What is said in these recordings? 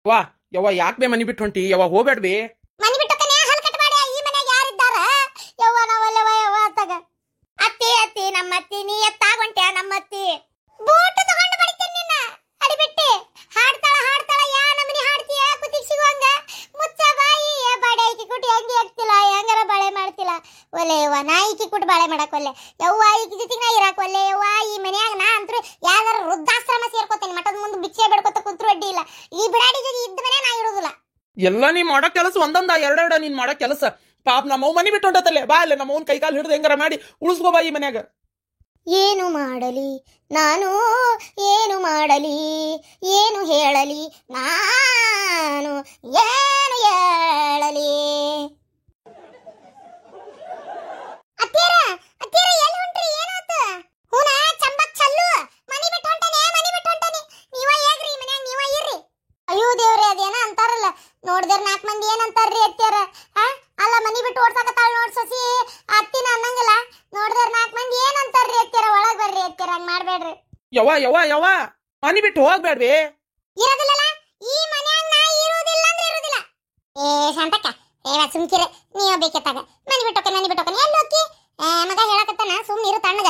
ವಾ ಯವ್ವ ಯಾಕೆ ಬೇ ಮನಿ ಬಿಟ್ಟು ಹೊಂಟಿ ಯವ್ವ ಹೋಗ್ಬೇಡ್ಬಿ. ಮನಿ ಬಿಟ್ಟಕನೆ ಹಲ್ ಕಟ್ಬೇಡ. ಈ ಮನೆಯಾಗ ಯಾರಿದ್ದಾರ? ಯವ್ವ ನಾವಲ್ಲವ ಯವ್ವ ಅತ್ತಾಗ. ಅತ್ತಿ ಅತ್ತಿ ನಮ್ಮತ್ತಿ ನೀ ಎತ್ತಾಗೊಂಟ್ಯಾ ನಮ್ಮತ್ತಿ. ಬೂಟ್ ತಗೊಂಡು ಬಡಿತೀನಿ ನಿನ್ನ ಅಡಿಬಿಟ್ಟಿ. ಹಾಡ್ತಾಳ ಯಾ ನಮನಿ ಹಾಡ್ತೀಯ ಕುತ್ತಿಗೆ ಸಿಗುವಂಗ. ಮುಚ್ಚ ಬಾಯಿ ಬಾಡೈಕಿ ಕುಟಿ ಹಂಗೆ ಆಗ್ತಿಲ್ಲ ಹೆಂಗಾರ ಬಾಳೆ ಮಾಡ್ತಿಲ್ಲ. ಒಲೆ ಯವ್ವ ನಾ ಈಕಿ ಕುಟ್ ಬಾಳೆ ಮಾಡಕ್ ಒಲ್ಲೆ ಯವ್ವ. ಈಕಿ ಜೊತೆಗೆ ನಾ ಇರಾಕ್ ಒಲ್ಲೆ ಯವ್ವ. ಈ ಮನ್ಯಾಗ ನಾ ಅಂತೂ ಯಾವ್ದಾರ ವೃದ್ಧಾಶ್ರಮ ಸೇರ್ಕೋತೇನೆ. ಮಠದ ಮುಂದೆ ಭಿಕ್ಷೆ ಬೇಡ್ಕೊತ ಕುಂತ್ರು ಅಡ್ಡಿ ಇಲ್ಲ. ಈ ಬಿಡಾಡಿ ಜೊತೆ ಇದ್ದ ಮನೆ ನಾ ಇರೋದಿಲ್ಲ. ಎಲ್ಲ ನೀ ಮಾಡೋ ಕೆಲಸ ಒಂದೊಂದ ಎರಡೆರಡ ನೀನ್ ಮಾಡೋ ಕೆಲಸ. ಪಾಪ ನಮ್ಮವ್ ಮನಿ ಬಿಟ್ಟು ಹೊಂಟತಲ್ಲೇ ಬಾ ಅಲ್ಲೇ ನಮ್ಮವನ್ ಕೈ ಕಾಲು ಹಿಡಿದು ಹೆಂಗಾರ ಮಾಡಿ ಉಳಿಸ್ಕೋ ಬಾ ಈ ಮನ್ಯಾಗ. ಏನು ಮಾಡಲಿ ನಾನು, ಏನು ಮಾಡಲಿ, ಏನು ಹೇಳಲಿ ನಾನು, ಏನು ಹೇಳಲಿ. ಅತ್ತೀರ ಅತ್ತೀರ ಎಲ್ಲಿ ಹೊಂಟ್ರಿ? ಏನಾತ? ಹೂನ ಚಂಬಕ್ ಚಲ್ಲು ಮನಿ ಬಿಟ್ಟು ಹೊಂಟಾನೆ. ನೀವ ಹೇಗ್ರಿ ಮನ್ಯಾಗ ನೀವ ಇರ್ರಿ. ಅಯ್ಯೋ ದೇವ್ರೆ ಅದೇನ ಅಂತಾರಲ್ಲ ನೋಡ್ದೇರ್ 4 ಮಂದಿ ಏನಂತಾರ್ರಿ ಅತ್ತೀರ? ಅಲ್ಲ ಮನಿ ಬಿಟ್ಟು ಓಡ್ಸಾಕತ್ತಾಳ ನೋಡ್ ಸೊಸಿ ಅತ್ತಿನ ಅನ್ನಂಗಿಲ್ಲ. ನೋಡ್ದೇರ್ 4 ಮಂದಿ ಏನಂತಾರ್ರಿ ಅತ್ತೀರ? ಒಳಗ್ ಬರ್ರಿ ಅತ್ತೀರ, ಹಂಗ್ ಮಾಡ್ಬೇಡ್ರಿ. ಯವ್ವ ಮನಿ ಬಿಟ್ಟು ಹೋಗ್ಬೇಡ್ವಿ. ಇರೋದಿಲ್ಲಲ್ಲ ಈ ಮನ್ಯಾಗ ನಾ ಇರೋದಿಲ್ಲ ಅಂದ್ರೆ ಇರೋದಿಲ್ಲ. ಶಾಂತಕ್ಕ ಸುಮ್ಕಿರ ನೀವ ಬೇಕೆತ್ತಾಗ ಮನಿ ಬಿಟ್ಟೋಕನೆ ಎಲ್ಲಿ ಹೋಗಿ ಮಗ ಹೇಳಕತ್ತಾನ ಸುಮ್ಮನೆ ಇರು ತಣ್ಣಗ.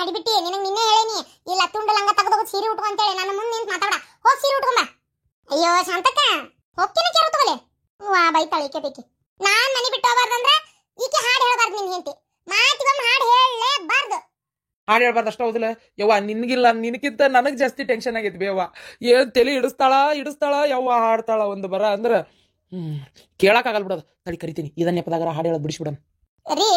ಹಡಿಬಿಟ್ಟಿ ನಿನಗೆ ನಿನ್ನೆ ಹೇಳೇನಿ ಇಲ್ಲ ತುಂಡಲಂಗ ತೆಗೆದೋಗ ಸೀರೆ ಉಟ್ಕೊ ಅಂತೇಳಿ. ನನ್ನ ಮುಂದೆ ನಿಂತು ಮಾತಾಡ. ಹೋಗಿ ಸೀರೆ ಉಟ್ಕೊಂಬ. ಅಯ್ಯೋ ಶಾಂತಕ್ಕ ಹೋಗ್ತೀನಿ ಚೇರು ತಗೊಲೆ. ವಾ ಬೈತಾಳೆ ಈಕೆ ಬೇಕಿ. ನಾನ್ ಮನಿ ಬಿಟ್ಟು ಹೋಗ್ಬಾರ್ದಂದ್ರ ಈಕೆ ಹಾಡು ಹೇಳಬಾರ್ದು. ನಿನ್ ಹೆಂಡತಿ ಮಾತಿಗೊಮ್ಮೆ ಹಾಡು ಹೇಳಲೇಬಾರ್ದು. ಹಾಡು ಹೇಳ್ಬಾರ್ದು ಅಷ್ಟ ಹೌದಿಲ್ಲ ಯವ್ವ. ನಿನ್ಗಿಲ್ಲ ನಿನಕ್ಕಿಂತ ನನಗ್ ಜಾಸ್ತಿ ಟೆನ್ಷನ್ ಆಗೈತಿ ಬೇವ. ಏನ್ ತಲೆ ಇಡಿಸ್ತಾಳ ಯವ್ವ. ಹಾಡ್ತಾಳ ಒಂದು ಬರ ಅಂದ್ರ ಕೇಳಕ್ ಆಗಲ್ ಬಿಡೋದು. ತಡಿ ಕರಿತೀನಿ ಇದನ್ನ ನೆಪದಾಗರ ಹಾಡು ಹೇಳೋದು ಬಿಡಿಸ್ಬಿಡನ್. ರೀ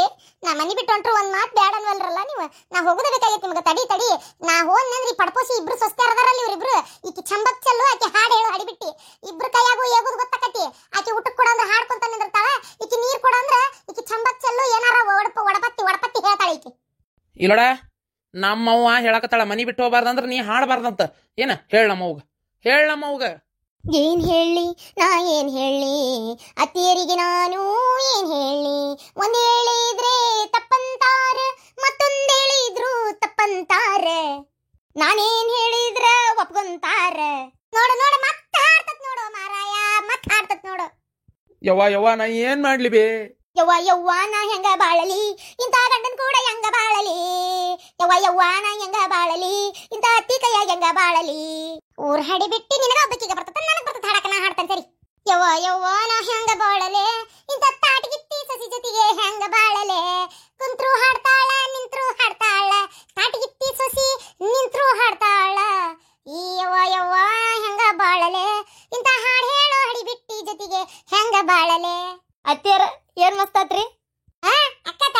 ನಾ ಮನಿ ಬಿಟ್ಟು ಹೊಂಟ್ರು ಒಂದ್ ಮಾತು ಬ್ಯಾಡ ಅನ್ವಲ್ರಲ್ಲ ನೀವು. ನಾ ಹೋಗುದ ಬೇಕಾಗೈತಿ ನಿಮ್ಗೆ. ತಡಿ ನಾ ಹೋದ್ನಂದ್ರಿ ಪಡ್ಪೋಸಿ ಇಬ್ರು ಸೊಸ್ತಾರ ಅದಾರಲ್ಲ ಇವ್ರಿಬ್ರು. ಈಕಿ ಚಂಬಕ್ ಚಲ್ಲು ಆಕೆ ಹಾಡು ಹೇಳು ಹಡಿಬಿಟ್ಟಿ. ಇಬ್ರು ಕೈಯಾಗೂ ಏಗುದು ಗೊತ್ತಾಕತಿ. ಆಕೆ ಊಟಕ್ಕೆ ಕೊಡ ಅಂದ್ರೆ ಹಾಡ್ಕೊಂತ ನಿಂದಿರ್ತಾಳ. ಈಕಿ ನೀರ್ ಕೊಡ ಅಂದ್ರೆ ಈಕಿ ಚಂಬಕ್ ಚಲ್ಲು ಏನಾರ ಒಡಪತ್ತಿ ಹೇಳ್ತಾಳೆ ಈಕಿ. ಇಲ್ಲೋಡ ನಮ್ಮವ್ವ ಹೇಳಕತ್ತಾಳ ಮನಿ ಬಿಟ್ಟು ಹೋಗ್ಬಾರ್ದಂದ್ರ ನೀ ಹಾಡಬಾರ್ದಂತ. ಏನ ಹೇಳ ನಮ್ಮವ್ಗ. ಏನ್ ಹೇಳಿ ನಾ ಏನ್ ಹೇಳಿ ಅತ್ತಿಯರಿಗೆ ನಾನು ಏನ್ ಹೇಳಿ. ಒಂದ್ ಹೇಳಿದ್ರೆ ತಪ್ಪಂತಾರ ಮತ್ತೊಂದ್ ಹೇಳಿದ್ರು ತಪ್ಪಂತಾರ. ನಾನೇನ್ ಹೇಳಿದ್ರ ಒಪ್ಕೊಂತಾರ. ನೋಡು ಮತ್ತ ಹಾಡ್ತತ್ ನೋಡು ಮಾರಾಯ, ಮತ್ತ ಹಾಡ್ತತ್ ನೋಡು. ಯವ್ವ ನಾ ಏನ್ ಮಾಡ್ಲಿ ಬೇ. ಯವ್ವ ನಾ ಹೆಂಗ ಬಾಳಲಿ ಇಂತ ಗಂಡನ್ ಕೂಡ ಹೆಂಗ ಬಾಳಲಿ. ಯವ್ವ ನಾ ಹೆಂಗ ಬಾಳಲಿ ಇಂತ ಅತ್ತಿ ಕೈಯಾಗ ಹೆಂಗ ಬಾಳಲಿ. ಊರ್ ಹಡಿ ಬಿಟ್ಟಿ ನಿನಗ ಒಬ್ಬಕಿಗೆ ಬರ್ತದ ನನಗ ಬರ್ತದ ಹಾಡಕ ನಾ ಹಾಡ್ತಾನೆ ಸರಿ. ಯವ್ವ ನಾ ಹೆಂಗ ಬಾಳಲೆ ಇಂತ ತಾಟಿಗಿತ್ತಿ ಸಸಿ ಜೊತೆಗೆ ಹೆಂಗ ಬಾಳಲೆ. ಕುಂತ್ರು ಹಾಡ್ತಾಳ ನಿಂತ್ರು ಹಾಡ್ತಾಳ. ತಾಟಿಗಿತ್ತಿ ಸಸಿ ನಿಂತ್ರು ಹಾಡ್ತಾಳ. ಈ ಯವ್ವ ಹೆಂಗ ಬಾಳಲೆ ಇಂತ ಹಾಡ್ ಹೇಳೋ ಹಡಿ ಬಿಟ್ಟಿ ಜೊತೆಗೆ ಹೆಂಗ ಬಾಳಲೆ. ಅತ್ತಿಯರ ಏನ್ ಮಸ್ತಾತ್ರಿ.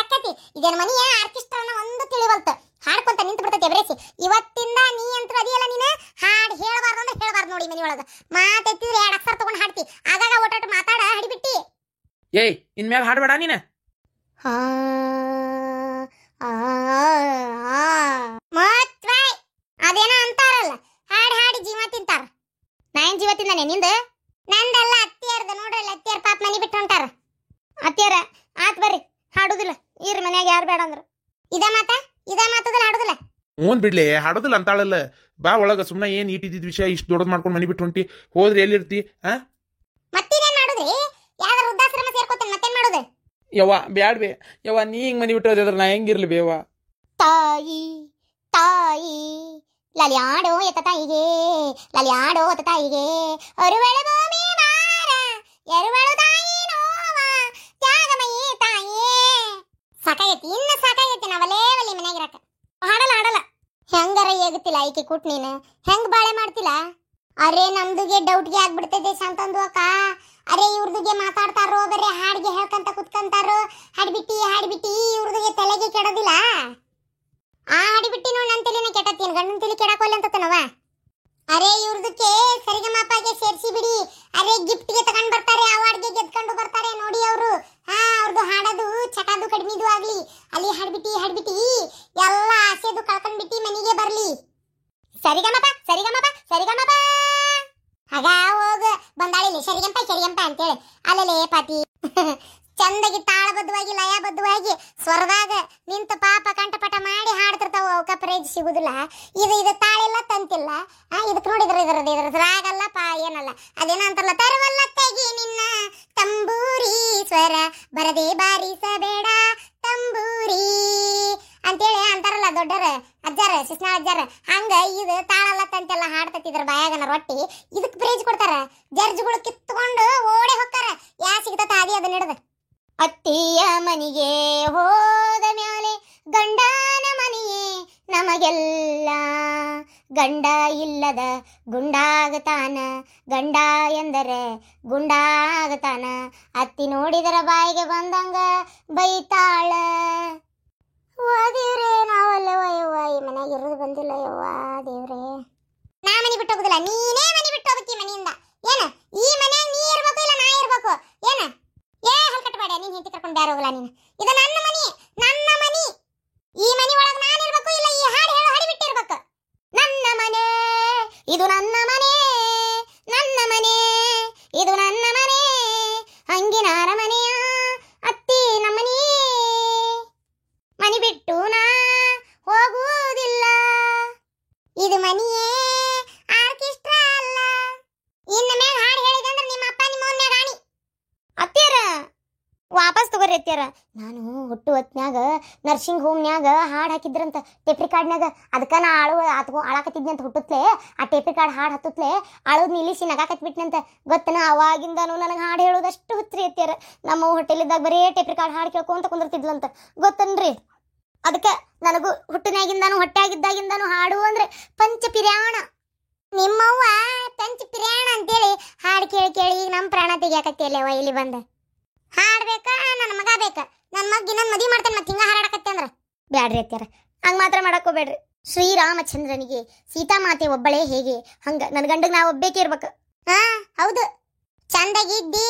ಅಕ್ಕತಿ ಇದೇನ್ ಮನಿಯ ಆರ್ಕೆಸ್ಟ್ರಾನ ಒಂದು ತಿಳಿವಲ್ತ. ಹಾಡ್ಕೊಂತ ನಿಂತು ಬಿಡ್ತೈತಿ ಎಬ್ರೇಸಿ. ಇವತ್ತಿಂದ ನೀ ಅಂತೂ ಅದಿಯಲ್ಲ ನೀನು ಹಾಡ್ ಹೇಳಬಾರ್ದು ಅಂದ್ರೆ ಹೇಳಬಾರ್ದು ನೋಡಿ ಮನಿ ಒಳಗ. ಮಾತೆತ್ತಿದ್ರೆ 2 ಅಕ್ಷರ ತಗೊಂಡ್ ಹಾಡ್ತಿ. ಆಗಾಗ ಒಟ್ಟಾಟ ಮಾತಾಡ ಹಡಿಬಿಟ್ಟಿ. ಏಯ್ ಇನ್ಮ್ಯಾಗ ಹಾಡ್ಬೇಡ ನೀನ. ಮತ್ವೈ ಅದೇನ ಅಂತಾರಲ್ಲ ಹಾಡಿ ಜೀವ ತಿಂತಾರ. ನಾ ಏನ್ ಜೀವ ತಿಂದಾನೆ ನಿಂದ? ನಂದಲ್ಲ ಅತ್ತಿಯರ್ದ. ನೋಡ್ರಲ್ಲ ಅತ್ತಿಯರ್ ಪಾಪ ಮನಿ ಬಿಟ್ಟು ಹೊಂಟಾರ. ಅತ್ತಿಯರ ಆತ್ ಬರ್ರಿ ಹಾಡುದಿಲ್ಲ ಇರ್ರಿ ಮನ್ಯಾಗ ಯಾರು ಬೇಡ ಅಂದ್ರ. ಇದ ಮಾತದಲ್ಲ ಹಾಡುದಿಲ್ಲ. ಬಿಡ್ಲಿ ಹಾಡೋದಿಲ್ಲ ಅಂತಾಳಲ್ಲ. ಬಾ ಒಳಗ ಸುಮ್ನ ಏನ್ ಇಟ್ಟಿದ್ದ ವಿಷಯ ಇಷ್ಟು ದೊಡ್ಡದ್ ಮಾಡ್ಕೊಂಡು ಮನಿ ಬಿಟ್ಟು ಹೊಂಟಿ ಹೋದ್ರಿ ಎಲ್ಲಿರ್ತಿ? ಮತ್ತೇನೇನ್ ಮಾಡುದ್ರಿ? ಯಾವ್ದಾರ ವೃದ್ಧಾಶ್ರಮ ಸೇರ್ಕೋತೇನೆ ಮತ್ತೇನ್ ಮಾಡುದು? ಯವ್ವ ಬ್ಯಾಡ್ಬೇ ಯವ್ವ. ನೀ ಹಿಂಗ್ ಮನಿ ಬಿಟ್ಟು ಹೋದ್ರ ನಾ ಹೆಂಗಿರ್ಲಿ ಬೇವ. ತಾಯಿ ಲಲಿಯಾಡೋ ಎತ್ತ ತಾಯಿಗೆ ಅರುವಳು ಭೂಮಿ ಮಾರ ಎರುವಳು ತಾಯಿ ನೋವ ತ್ಯಾಗಮಯಿ ತಾಯೇ. ಸಾಕಾಗೈತಿ ಇನ್ನ ಸಾಕಾಗೈತಿ. ನಾವಲ್ಲೇ ಮನ್ಯಾಗಿರಕ ಹಾಡಲ್ಲ. ಹೆಂಗಾರ ಹೇಗುತ್ತಿಲ್ಲ ಈಕೆ ಕೂಟ್ ನೀನು ಹೆಂಗ್ ಬಾಳೆ ಮಾಡ್ತಿಲ್ಲ. ಅರೆ ನಮ್ದುಗೆ ಡೌಟ್ಗೆ ಆಗ್ಬಿಡ್ತೈತೆ ಶಾಂತಂದು ಅಕ್ಕ. ಅರೆ ಇವ್ರದಿಗೆ ಮಾತಾಡ್ತಾರೋ ಬರೀ ಹಾಡಿಗೆ ಹೇಳ್ಕಂತ ಕುತ್ಕಂತಾರೋ. ಹಾಡ್ಬಿಟ್ಟಿ ಇವ್ರದಿಗೆ ತಲೆಗೆ ಕೆಡೋದಿಲ್ಲ. ಆ ಹಾಡಿಬಿಟ್ಟಿ ನೋಡಿ ನನ್ನ ತಲೆನ ಕೆಟ್ಟತ್ತೀನಿ. ಗಂಡನ ತಲೆ ಕೆಡಕೋಲ್ಲ ಅಂತನವ. ಅರೆ ಇವ್ರದಕ್ಕೆ ಸರಿಗಮಪಗೆ ಸೇರಿಸಿ ಬಿಡಿ. ಅರೆ ಗಿಫ್ಟ್ಗೆ ತಗೊಂಡ್ ಬರ್ತಾರೆ, ಅವಾರ್ಡ್ಗೆ ಗೆದ್ಕೊಂಡು ಬರ್ತಾರೆ ನೋಡಿ ಅವರು. ಅವ್ರದ್ದು ಹಾಡೋದು ಚಟದು ಕಡಿಮೆದು ಆಗ್ಲಿ. ಅಲ್ಲಿ ಹಾಡ್ಬಿಟ್ಟಿ ಎಲ್ಲ ಆಸೆದು ಕಳ್ಕೊಂಡ್ಬಿಟ್ಟಿ ಮನೆಗೆ ಬರ್ಲಿ. ಸರಿಗಮಪ ಹಾಗ ಹೋಗ ಬಂದಾಳಿಲಿ ಸರಿಗಂಪ ಅಂತೇಳಿ. ಅಲ್ಲಲೇ ಪಾತಿ ಚಂದಗಿ ತಾಳಬದ್ಧವಾಗಿ ಲಯಬದ್ಧವಾಗಿ ಸ್ವರದಾಗ ನಿಂತ ಪಾಪ ಕಂಠಪಟ ಮಾಡಿ ಹಾಡ್ತಿರ್ತಾವ. ಅವಕ್ಕ ಪ್ರೈಜ್ ಸಿಗುದಿಲ್ಲ. ಇದು ತಾಳಿಲ್ಲ ತಂತಿಲ್ಲ. ಇದಕ್ಕೆ ನೋಡಿದ್ರೆ ಇದ್ರ ರಾಗಲ್ಲ ಏನಲ್ಲ. ಅದೇನ ಅಂತಾರಲ್ಲ, ತರವಲ್ಲ ತೆಗಿ ನಿನ್ನ ತಂಬೂರಿ ಸ್ವರ ಬರದೆ ಬಾರಿಸಬೇಡ ತಂಬೂರಿ ಅಂತೇಳಿ ಅಂತಾರಲ್ಲ ದೊಡ್ಡರ ಅಜ್ಜಾರ ಶಿಸ್ನಾಳ ಅಜ್ಜಾರ. ಹಂಗ ಇದು ತಾಳಲ್ಲ ತಂತೆಲ್ಲ ಹಾಡ್ತತಿದ್ರ ಬಾಯಾಗನ ರೊಟ್ಟಿ. ಇದಕ್ ಪ್ರೈಜ್ ಕೊಡ್ತಾರ. ಜಡ್ಜ್ಗಳು ಕಿತ್ಕೊಂಡು ಓಡಿ ಹೋಗ್ತಾರ. ಯಾ ಸಿಗ್ತತ ಅದಿ ಅದನ್ನ ಹಿಡ್ದ. ಅತ್ತಿಯ ಮನಿಗೆ ಹೋದ ಮ್ಯಾಲೆ ಗಂಡನ ಮನೆಯೇ ನಮಗೆಲ್ಲ. ಗಂಡ ಇಲ್ಲದ ಗುಂಡಾಗತಾನ, ಗಂಡ ಎಂದರೆ ಗುಂಡಾಗತಾನ. ಅತ್ತಿ ನೋಡಿದರ ಬಾಯಿಗೆ ಬಂದಂಗ ಬೈತಾಳ. ದೇವ್ರೆ, ನಾವಲ್ಲವ ಯವ್ವ ಈ ಮನ್ಯಾಗ ಇರೋದು ಬಂದಿಲ್ಲ ಯವ್ವ ದೇವ್ರೆ. ನಾ ಮನೆ ಬಿಟ್ಟು ಹೋಗುದಿಲ್ಲ, ನೀನೇ ಮನೆ ಬಿಟ್ಟು ಹೋಗ್ತಿ ಮನೆಯಿಂದ. ಏನ ಈ ಮನ್ಯಾಗ ನೀ ಇರ್ಬೇಕು ಇಲ್ಲ ನಾ ಇರ್ಬೇಕು? ಏನ ಹಲ್ ಕಟ್ಟಬೇಡ. ನೀನ್ ಹೆಂಡತಿ ಕರ್ಕೊಂಡು ಬ್ಯಾರ ಹೋಗಲ್ಲ ನೀನು. ಇದು ನನ್ನ ಮನಿ, ನನ್ನ ಮನಿ. ಈ ಮನಿ ಒಳಗ ನಾನು ಇರ್ಬೇಕು ಇಲ್ಲ ಈ ಹಾಡು ಹೇಳೋ ಹಾಡಿ ಬಿಟ್ಟಿರ್ಬೇಕು. ನನ್ನ ಮನೆ ಇದು, ನನ್ನ ಮನೆ, ನನ್ನ ಮನೆ ಇದು, ನನ್ನ ಮನೆ, ಹಂಗಿನಾರ ಮನೆಯ ಅತ್ತಿ ನಮ್ಮನಿ. ಮನಿ ಬಿಟ್ಟು ನಾ ಹೋಗುವುದಿಲ್ಲ. ಇದು ಮನಿಯೇ ಆರ್ಕೆಸ್ಟ್ರಾ ಅಲ್ಲ. ಇನ್ನ ಮ್ಯಾಗ ಹಾಡು ಹೇಳಿದಂದ್ರೆ ನಿಮ್ಮ ಅಪ್ಪ ನಿಮ್ಮ ಅವ್ನ ಮ್ಯಾಗ ಆಣಿ. ಅತ್ತೀರ ವಾಪಸ್ ತಗೋರಿ ಅತ್ತೀರ. ನಾನು ಹುಟ್ಟು ಹೊತ್ನ್ಯಾಗ ನರ್ಸಿಂಗ್ ಹೋಮ್ನ್ಯಾಗ ಹಾಡು ಹಾಕಿದ್ರಂತ ಟೇಪ್ರಿ ಕಾರ್ಡ್ನ್ಯಾಗ. ಅದಕ್ಕೆ ನಾ ಆಳಾಕತ್ತಿದ್ನಿ ಅಂತ ಹುಟ್ಟುತ್ತಲೇ ಆ ಟೇಪ್ರಿ ಕಾರ್ಡ್ ಹಾಡು ಹತ್ತುತ್ತಲೇ ಅಳದ್ ನಿಲ್ಲಿಸಿ ನಗಾಕತ್ಬಿಟ್ನಂತ. ಗೊತ್ತನ ಅವಾಗಿಂದನು ನನಗೆ ಹಾಡು ಹೇಳೋದಷ್ಟು ಹುಚ್ಚ್ರಿ ಅತ್ತೀರ. ನಮ್ಮ ಹೋಟೆಲಿದ್ದಾಗ ಬರೀ ಟೇಪ್ರಿ ಕಾರ್ಡ್ ಹಾಡು ಕೇಳ್ಕೊಂತ ಕುಂದಿರ್ತಿದ್ಲಂತ. ಗೊತ್ತನ್ರಿ? ಅದಕ್ಕೆ ನನಗೂ ಹುಟ್ಟಿನಾಗಿಂದಾನು ಹೊಟ್ಟೆಯಾಗಿದ್ದಾಗಿಂದಾನು ಹಾಡು ಅಂದ್ರೆ ಪಂಚಪಿರ್ಯಾಣ. ನಿಮ್ಮವ್ವ ಪಂಚಪಿರ್ಯಾಣ ಅಂತೇಳಿ ಹಾಡು ಕೇಳಿ ಕೇಳಿ ಈಗ ನಮ್ಮ ಪ್ರಾಣ ತೆಗಿಯಾಕತ್ತಿಯಲ್ಲವ ಇಲ್ಲಿ ಬಂದ. ಹಾಡ್ಬೇಕಾ? ನನ್ನ ಮಗ ಬೇಕಾ? ನನ್ನ ಮಗ ಇನ್ನೊಂದು ಮದುವೆ ಮಾಡ್ತಾನೆ ಮತ್ತೆ ಹಿಂಗ ಹಾರಾಡಕತ್ತೆ ಅಂದ್ರ ಬ್ಯಾಡ್ರಿ ಅತ್ಯಾರ. ಹಂಗ ಮಾತ್ರ ಮಾಡಕೋಬೇಡ್ರಿ. ಶ್ರೀರಾಮಚಂದ್ರನಿಗೆ ಸೀತಾಮಾತೆ ಒಬ್ಬಳೇ ಹೇಗೆ ಹಂಗ ನನ್ನ ಗಂಡಗ್ ನಾ ಒಬ್ಬೇಕೆ ಇರ್ಬೇಕು. ಹೌದು, ಚಂದಾಗಿದ್ದಿ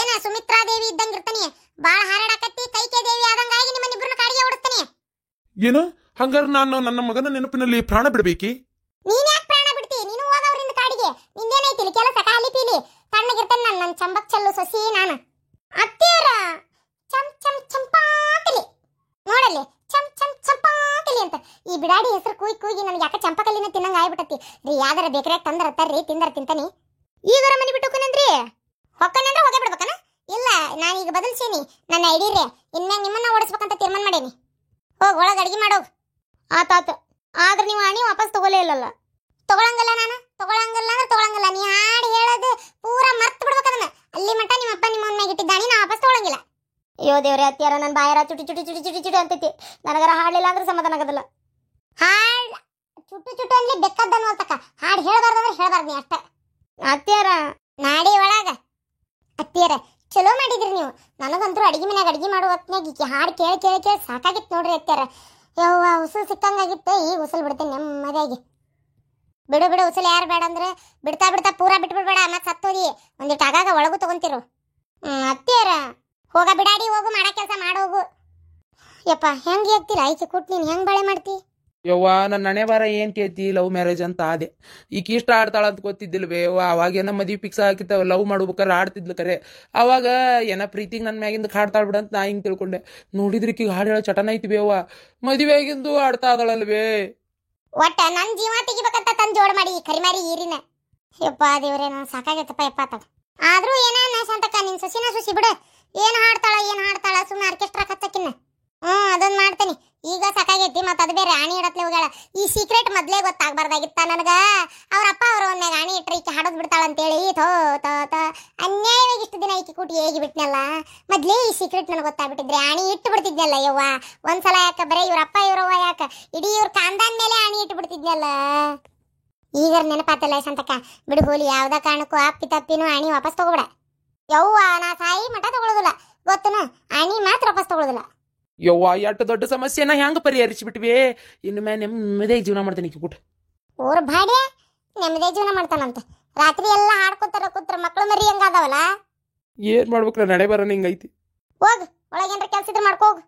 ಏನ ಸುಮಿತ್ರಾದೇವಿ ಇದ್ದಂಗಿರ್ತಾನೆ. ಬಾಳ ಹಾರಾಡಕತ್ತಿ ಕೈಕೆ ದೇವಿ ಆದಂಗಾಗಿ ನಿಮ್ಮನ್ನಿಬ್ರನ್ನ ಕಾಡಿಗೆ ಓಡಿಸ್ತಾನೆ. ಏನು ಹಂಗಾರ ನಾನು ನನ್ನ ಮಗನ ನೆನಪಿನಲ್ಲಿ ಪ್ರಾಣ ಬಿಡಬೇಕಿ? ನೀನ್ ಯಾಕೆ ಪ್ರಾಣ ಬಿಡ್ತಿ? ನೀನು ಹೋಗವ್ರಿಂದ ಕಾಡಿಗೆ. ನಿಂದೇನೈತಿಲಿ ಕೆಲಸ ಖಾಲಿ ಪೀಲಿ. ತಣ್ಣಗಿರ್ತಾನೆ ನನ್ನ ಚಂಬಕ್ ಚಲ್ಲು ಸೊಸಿ ನಾನು. ಅತ್ತೀರ ಚಂ ಚಂ ಚಂಪಾಕಲಿ ನೋಡಲ್ಲಿ, ಚಂ ಚಂ ಚಂಪಾಕಲಿ ಅಂತ ಈ ಬಿಡಾಡಿ ಹೆಸರು ಕೂಗಿ ನನಗೆ ಯಾಕೆ ಚಂಪಾಕಲಿನ ತಿನ್ನಂಗ ಆಗ್ಬಿಟ್ಟತಿ ರೀ. ಯಾವ್ದಾರ ಬೇಕರಿಯಾಗ ತಂದ್ರ ತರ್ರಿ, ತಿಂದರ ತಿಂತಾನಿ. ಈಗರ ಮನಿ ಬಿಟ್ಟು ಹೋಗನಂದ್ರಿ ಹೊಕ್ಕನಂದ್ರ ಹೋಗೇ ಬಿಡ್ಬೇಕನ? ಇಲ್ಲ, ನಾನೀಗ ಬದಲ್ಸೇನಿ ನನ್ನ ಐಡಿರಿ. ಇನ್ಮ್ಯಾಗ ನಿಮ್ಮನ್ನ ಓಡಿಸ್ಬೇಕಂತ ತೀರ್ಮಾನ ಮಾಡೇನಿ. ಹೋಗ್ ಒಳಗೆ ಅಡಿಗೆ ಮಾಡೋಗ್. ಆತಾತ. ಆದ್ರೆ ನೀವು ಹಣಿ ವಾಪಸ್ ತಗೊಲೇ ಇಲ್ಲಲ್ಲ. ತಗೊಳಂಗಲ್ಲ ನಾನು, ತಗೊಳಂಗಲ್ಲ ಅಂದ್ರೆ ತಗೊಳಂಗಲ್ಲ. ನೀ ಹಾಡು ಹೇಳೋದು ಪೂರಾ ಮರ್ತು ಬಿಡ್ಬೇಕದನ್ನ. ಅಲ್ಲಿ ಮಟ್ಟ ನಿಮ್ಮ ಅಪ್ಪ ನಿಮ್ಮ ಮನ್ಯಾಗ ಇಟ್ಟಿದ್ದಾನಿ, ನಾ ವಾಪಸ್ ತಗೊಳಂಗಿಲ್ಲ. ಅಯ್ಯೋ ದೇವ್ರೆ ಅತ್ಯಾರ, ನನ್ನ ಬಾಯರ ಚುಟಿ ಚುಟಿ ಚುಟಿ ಚುಟಿ ಚುಟಿ ಅಂತೈತಿ. ನನಗರ ಹಾಡ್ಲಿಲ್ಲ ಅಂದ್ರೆ ಸಮಾಧಾನ ಆಗೋದಿಲ್ಲ. ಹಾಡ್ ಚುಟ್ಟು ಚುಟ್ಟು ಅನ್ಲಿ ಬೆಕ್ಕದ್ದನ್ನು ಅಂತಕ್ಕ. ಹಾಡು ಹೇಳ್ಬಾರ್ದಂದ್ರೆ ಹೇಳ್ಬಾರ್ದು ನೀ ಅಷ್ಟ. ಅತ್ಯಾರ ನಾಡಿ ಒಳಗ ಅತ್ತೀರ ಚಲೋ ಮಾಡಿದ್ರಿ ನೀವು. ನನಗಂತೂ ಅಡಿಗೆ ಮನ್ಯಾಗ ಅಡಿಗೆ ಮಾಡೋ ಹೊತ್ನ್ಯಾಗ ಹಾಡು ಕೇಳಿ ಕೇಳಿ ಕೇಳಿ ಸಾಕಾಗಿತ್ತು ನೋಡ್ರಿ ಅತ್ಯಾರ. ಯವ್ವ ಉಸುಲು ಸಿಕ್ಕಂಗಾಗಿತ್ತು. ಈಗ ಉಸುಲು ಬಿಡ್ತೇನೆ ನೆಮ್ಮದಿಯಾಗಿ. ಬಿಡು ಬಿಡು ಉಸುಲು ಯಾರು ಬೇಡ ಅಂದ್ರೆ ಬಿಡ್ತಾ ಬಿಡ್ತಾ ಪೂರಾ ಬಿಟ್ಬಿಡ್ಬೇಡ, ಮತ್ತೆ ಸತ್ತೋದಿ. ಒಂದಿಟ್ಟು ಆಗಾಗ ಒಳಗೂ ತಗೊಂತಿರು. ಅತ್ತೀರ ಹೋಗ ಬಿಡಾಡಿ ಹೋಗು, ಮಾಡೋ ಕೆಲಸ ಮಾಡೋಗು. ಯಪ್ಪ ಹೆಂಗೆ ಆಗ್ತಿಲ್ಲ ಈಕೆ ಕೂಟ್ ನೀನು ಹೆಂಗೆ ಬಾಳೆ ಮಾಡ್ತಿ? ಯವ್ವ ನನ್ನ ಹಣೆ ಬಾರ ಏನ್ ಕೇಳ್ತಿ? ಲವ್ ಮ್ಯಾರೇಜ್ ಅಂತ ಆದೆ. ಈಗ ಇಷ್ಟ ಆಡ್ತಾಳ ಅಂತ ಗೊತ್ತಿದ್ದಿಲ್ವೇ ಯವ್ವ. ಅವಾಗೇನ ಮದ್ವಿ ಫಿಕ್ಸ್ ಆಗಿತ್ತ, ಲವ್ ಮಾಡ್ಬೇಕಾರೆ ಆಡ್ತಿದ್ಲು ಕರೆ. ಅವಾಗ ಏನ ಪ್ರೀತಿಗೆ ನನ್ನ ಮ್ಯಾಗಿಂದ ಹಾಡ್ತಾಳ ಬಿಡಂತ ನಾ ಹಿಂಗೆ ತಿಳ್ಕೊಂಡೆ. ನೋಡಿದ್ರಿಕಿ ಹಾಡು ಹೇಳೋ ಚಟನ ಐತಿ ಬೇವ. ಮದುವೆ ಆಗಿಂದು ಆಡ್ತಾ ಅದಳಲ್ವೇ. ಒಟ್ಟ ನನ್ನ ಜೀವ ತೆಗಿಬೇಕಂತ ತಂದು ಜೋಡ್ ಮಾಡಿ ಕರಿಮಾರಿ ಈರಿನ. ಯಪ್ಪ ದೇವ್ರೆ, ನಾನು ಸಾಕಾಗತ್ತಪ್ಪ ಯಪ್ಪ ಆತ. ಆದ್ರೂ ಏನ ಶಾಂತಕ್ಕ ನಿನ್ ಸೊಸಿನ ಸೊಸಿ ಬಿಡು. ಏನ್ ಹಾಡ್ತಾಳ ಸುಮ್ಮನೆ ಆರ್ಕೆಸ್ಟ್ರಾ ಹಚ್ಚಕ್ಕಿನ್ನ. ಅದೊಂದು ಮಾಡ್ತೇನೆ. ಈಗ ಸಾಕಾಗೈತಿ. ಮತ್ತೆ ಅದು ಬೇರೆ ಆಣಿ ಇಡತ್ಲೆ ಹೋಗ್ಯಾಳ. ಈ ಸೀಕ್ರೆಟ್ ಮೊದ್ಲೇ ಗೊತ್ತಾಗಬಾರ್ದಾಗಿತ್ತ ನನಗ. ಅವ್ರಪ್ಪ ಅವ್ರ ಒಂದಾಗ ಆಣಿ ಇಟ್ರೆ ಈಕೆ ಹಾಡೋದು ಬಿಡ್ತಾಳಂತೇಳಿ ಅನ್ಯಾಯವಾಗಿ ಇಷ್ಟು ದಿನ ಈಕೆ ಕೂಟಿ ಹೇಗಿ ಬಿಟ್ನಲ್ಲ. ಮೊದ್ಲೇ ಈ ಸೀಕ್ರೆಟ್ ನನಗೆ ಗೊತ್ತಾಗ್ಬಿಟ್ಟಿದ್ರೆ ಆಣಿ ಇಟ್ಟು ಬಿಡ್ತಿದ್ನಲ್ಲ ಯವ್ವ. ಒಂದ್ಸಲ ಯಾಕ ಬರೀ ಇವ್ರಪ್ಪ ಇವ್ರವ್ವ ಯಾಕ ಇಡೀ ಇವ್ರ ಕಾಂದಾನ್ ಮೇಲೆ ಆಣಿ ಇಟ್ಟು ಬಿಡ್ತಿದ್ನಲ್ಲ. ಈಗ ನೆನಪಾತಲ್ಲ ಸಂತಕ. ಬಿಡು ಹೋಲಿ, ಯಾವ್ದ ಕಾರಣಕ್ಕೂ ಅಪ್ಪಿ ತಪ್ಪಿನೂ ಆಣಿ ವಾಪಸ್ ತಗೋಬೇಡ ಯವ್ವ. ನಾ ಸಾಯಿ ಮಠ ತಗೊಳ್ಳೋದಿಲ್ಲ ಗೊತ್ತನ. ಆಣಿ ಮಾತ್ರ ವಾಪಸ್ ತಗೊಳ್ಳೋದಿಲ್ಲ. ಯವ್ವ ಎಷ್ಟು ದೊಡ್ಡ ಸಮಸ್ಯೆನ ಹೆಂಗ ಪರಿಹರಿಸಿಬಿಟ್ವಿ. ಇನ್ನು ಮೇಲೆ ನೆಮ್ಮದಿಯಾಗಿ ಜೀವನ ಮಾಡ್ತೇನೆ ಈಕೆ ಕೂಟ. ಊರ್ ಬಾಡ್ಯ ನೆಮ್ಮದಿ ಜೀವನ ಮಾಡ್ತಾನಂತ. ರಾತ್ರಿ ಎಲ್ಲ ಹಾಡ್ಕೊತಾರ ಕೂತ್ರ ಮಕ್ಳು ಮರಿ ಹೆಂಗಾದವಲ್ಲ. ಏನ್ ಮಾಡ್ಬೇಕು? ನಡೆ ಬರೋಣ ಹಿಂಗೈತಿ. ಹೋಗ್ ಒಳಗೇನ್ರ ಕೆಲ್ಸ ಇದ್ರೆ ಮಾಡ್ಕೋಗ್.